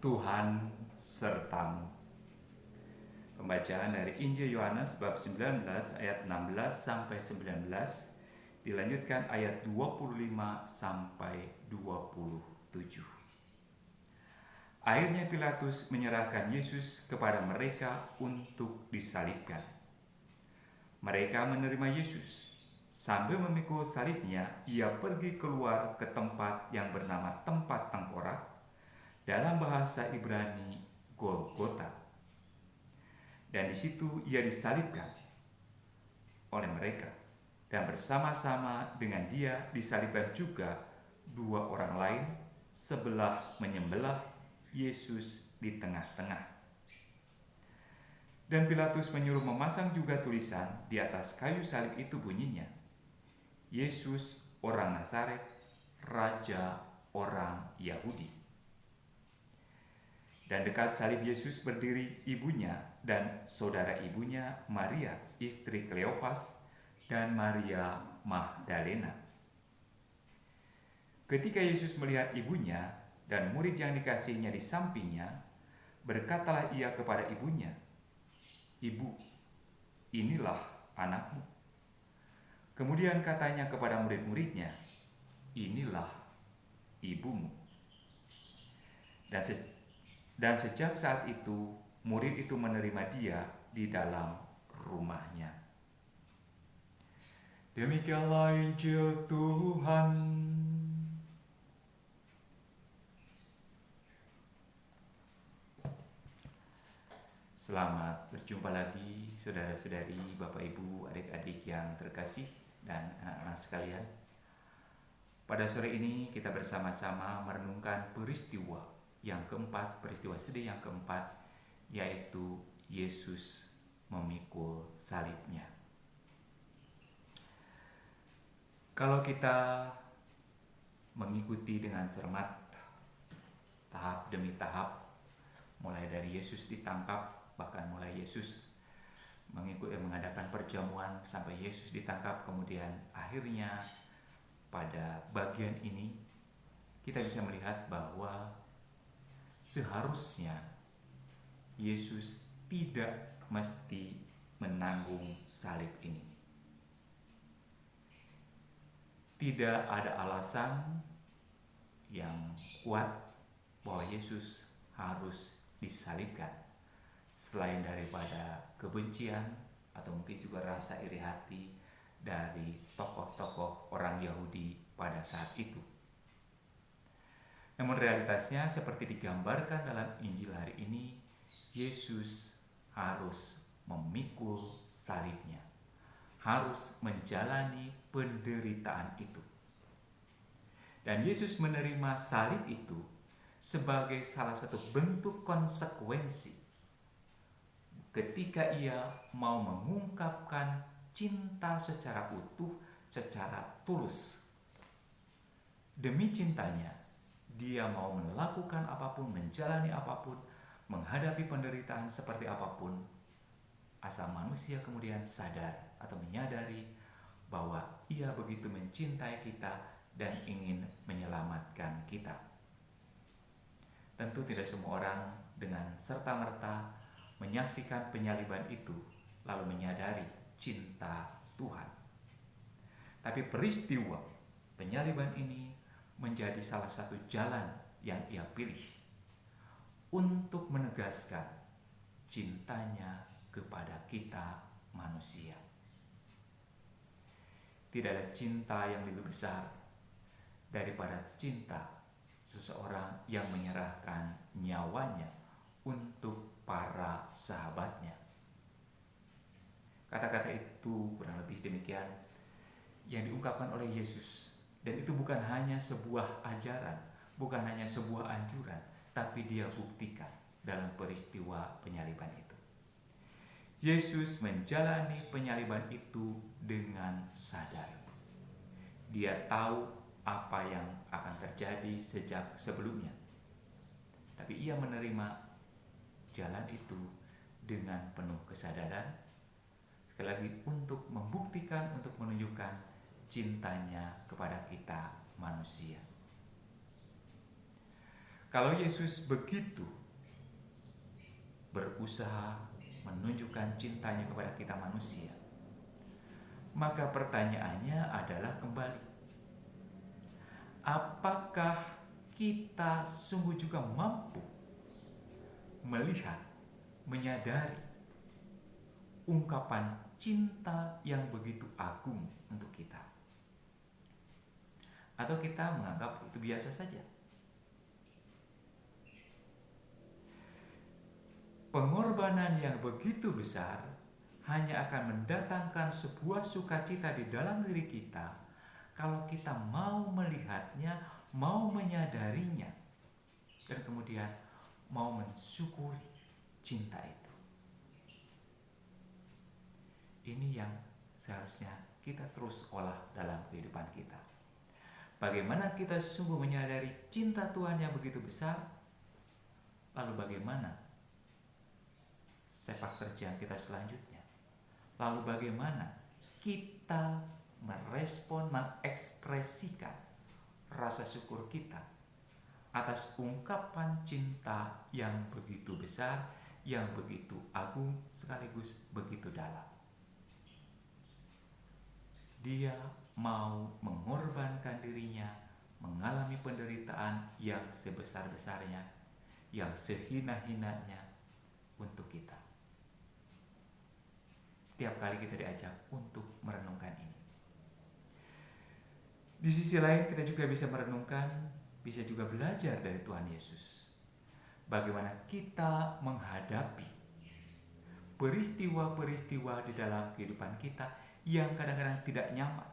Tuhan sertamu. Pembacaan dari Injil Yohanes bab 19 ayat 16 sampai 19 dilanjutkan ayat 25 sampai 27. Akhirnya Pilatus menyerahkan Yesus kepada mereka untuk disalibkan. Mereka menerima Yesus. Sambil memikul salibnya, ia pergi keluar ke tempat yang bernama tempat tengkorak, dalam bahasa Ibrani Golgota. Dan di situ ia disalibkan oleh mereka, dan bersama-sama dengan dia disalibkan juga dua orang lain, sebelah menyembelah Yesus di tengah-tengah. Dan Pilatus menyuruh memasang juga tulisan di atas kayu salib itu, bunyinya, Yesus orang Nazaret, Raja orang Yahudi. Dan dekat salib Yesus berdiri ibunya dan saudara ibunya, Maria, istri Kleopas, dan Maria Magdalena. Ketika Yesus melihat ibunya dan murid yang dikasihinya di sampingnya, berkatalah ia kepada ibunya, "Ibu, inilah anakmu." Kemudian katanya kepada murid-muridnya, "Inilah ibumu." Dan sejak saat itu, murid itu menerima dia di dalam rumahnya. Demikianlah Injil Tuhan. Selamat berjumpa lagi saudara-saudari, Bapak Ibu, adik-adik yang terkasih, dan anak-anak sekalian. Pada sore ini kita bersama-sama merenungkan peristiwa yang keempat, peristiwa sedih yang keempat, yaitu Yesus memikul salibnya. Kalau kita mengikuti dengan cermat tahap demi tahap, mulai dari Yesus ditangkap, bahkan mulai Yesus mengadakan perjamuan sampai Yesus ditangkap, kemudian akhirnya pada bagian ini kita bisa melihat bahwa seharusnya Yesus tidak mesti menanggung salib ini. Tidak ada alasan yang kuat bahwa Yesus harus disalibkan selain daripada kebencian atau mungkin juga rasa iri hati dari tokoh-tokoh orang Yahudi pada saat itu. Namun realitasnya seperti digambarkan dalam Injil hari ini, Yesus harus memikul salibnya, harus menjalani penderitaan itu. Dan Yesus menerima salib itu sebagai salah satu bentuk konsekuensi ketika ia mau mengungkapkan cinta secara utuh, secara tulus. Demi cintanya, dia mau melakukan apapun, menjalani apapun, menghadapi penderitaan seperti apapun, asal manusia kemudian sadar atau menyadari bahwa ia begitu mencintai kita dan ingin menyelamatkan kita. Tentu tidak semua orang dengan serta-merta menyaksikan penyaliban itu lalu menyadari cinta Tuhan. Tapi peristiwa penyaliban ini menjadi salah satu jalan yang ia pilih untuk menegaskan cintanya kepada kita manusia. Tidak ada cinta yang lebih besar daripada cinta seseorang yang menyerahkan nyawanya untuk para sahabatnya. Kata-kata itu kurang lebih demikian yang diungkapkan oleh Yesus. Dan itu bukan hanya sebuah ajaran, bukan hanya sebuah anjuran, tapi dia buktikan dalam peristiwa penyaliban itu. Yesus menjalani penyaliban itu dengan sadar. Dia tahu apa yang akan terjadi sejak sebelumnya. Tapi ia menerima jalan itu dengan penuh kesadaran, sekali lagi untuk membuktikan, untuk menunjukkan cintanya kepada kita manusia. Kalau Yesus begitu berusaha menunjukkan cintanya kepada kita manusia, maka pertanyaannya adalah kembali, apakah kita sungguh juga mampu melihat, menyadari ungkapan cinta yang begitu agung untuk kita? Atau kita menganggap itu biasa saja? Pengorbanan yang begitu besar hanya akan mendatangkan sebuah sukacita di dalam diri kita kalau kita mau melihatnya, mau menyadarinya, dan kemudian mau mensyukuri cinta itu. Ini yang seharusnya kita terus olah dalam kehidupan kita. Bagaimana kita sungguh menyadari cinta Tuhan yang begitu besar, lalu bagaimana sepak terjang kita selanjutnya, lalu bagaimana kita merespon, mengekspresikan rasa syukur kita atas ungkapan cinta yang begitu besar, yang begitu agung, sekaligus begitu dalam. Dia mau mengorbankan dirinya, mengalami penderitaan yang sebesar-besarnya, yang sehina-hinanya untuk kita. Setiap kali kita diajak untuk merenungkan ini. Di sisi lain kita juga bisa merenungkan, bisa juga belajar dari Tuhan Yesus. Bagaimana kita menghadapi peristiwa-peristiwa di dalam kehidupan kita yang kadang-kadang tidak nyaman.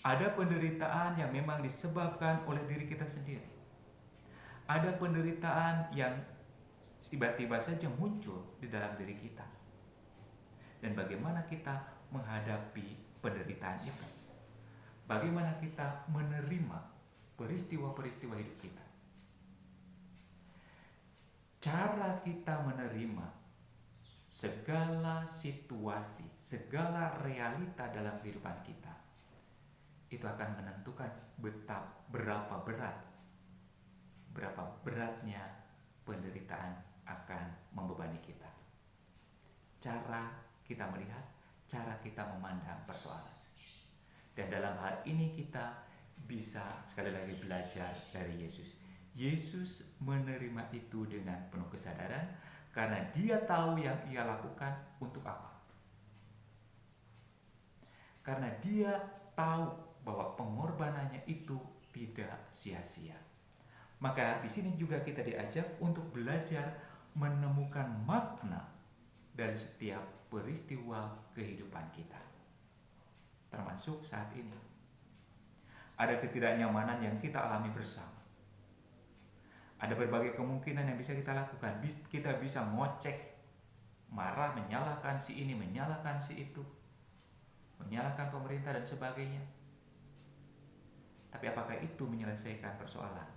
Ada penderitaan yang memang disebabkan oleh diri kita sendiri. Ada penderitaan yang tiba-tiba saja muncul di dalam diri kita. Dan bagaimana kita menghadapi penderitaan itu? Bagaimana kita menerima peristiwa-peristiwa hidup kita? Cara kita menerima segala situasi, segala realita dalam kehidupan kita, itu akan menentukan berapa beratnya penderitaan akan membebani kita. Cara kita melihat, cara kita memandang persoalan. Dan dalam hal ini kita bisa sekali lagi belajar dari Yesus. Yesus menerima itu dengan penuh kesadaran karena dia tahu yang ia lakukan untuk apa. Karena dia tahu bahwa pengorbanannya itu tidak sia-sia. Maka di sini juga kita diajak untuk belajar menemukan makna dari setiap peristiwa kehidupan kita. Termasuk saat ini. Ada ketidaknyamanan yang kita alami bersama. Ada berbagai kemungkinan yang bisa kita lakukan. Kita bisa ngoceh, marah, menyalahkan si ini, menyalahkan si itu, menyalahkan pemerintah dan sebagainya. Tapi apakah itu menyelesaikan persoalan?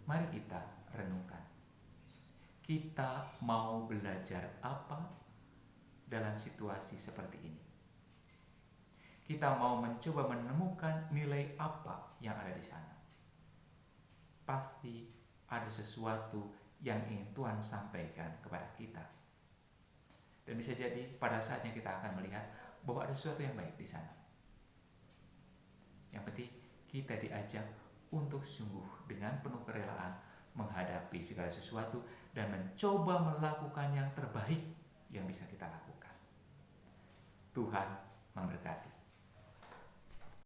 Mari kita renungkan. Kita mau belajar apa dalam situasi seperti ini? Kita mau mencoba menemukan nilai apa yang ada di sana? Pasti ada sesuatu yang ingin Tuhan sampaikan kepada kita. Dan bisa jadi pada saatnya kita akan melihat bahwa ada sesuatu yang baik di sana. Yang penting kita diajak untuk sungguh dengan penuh kerelaan menghadapi segala sesuatu dan mencoba melakukan yang terbaik yang bisa kita lakukan. Tuhan memberkati.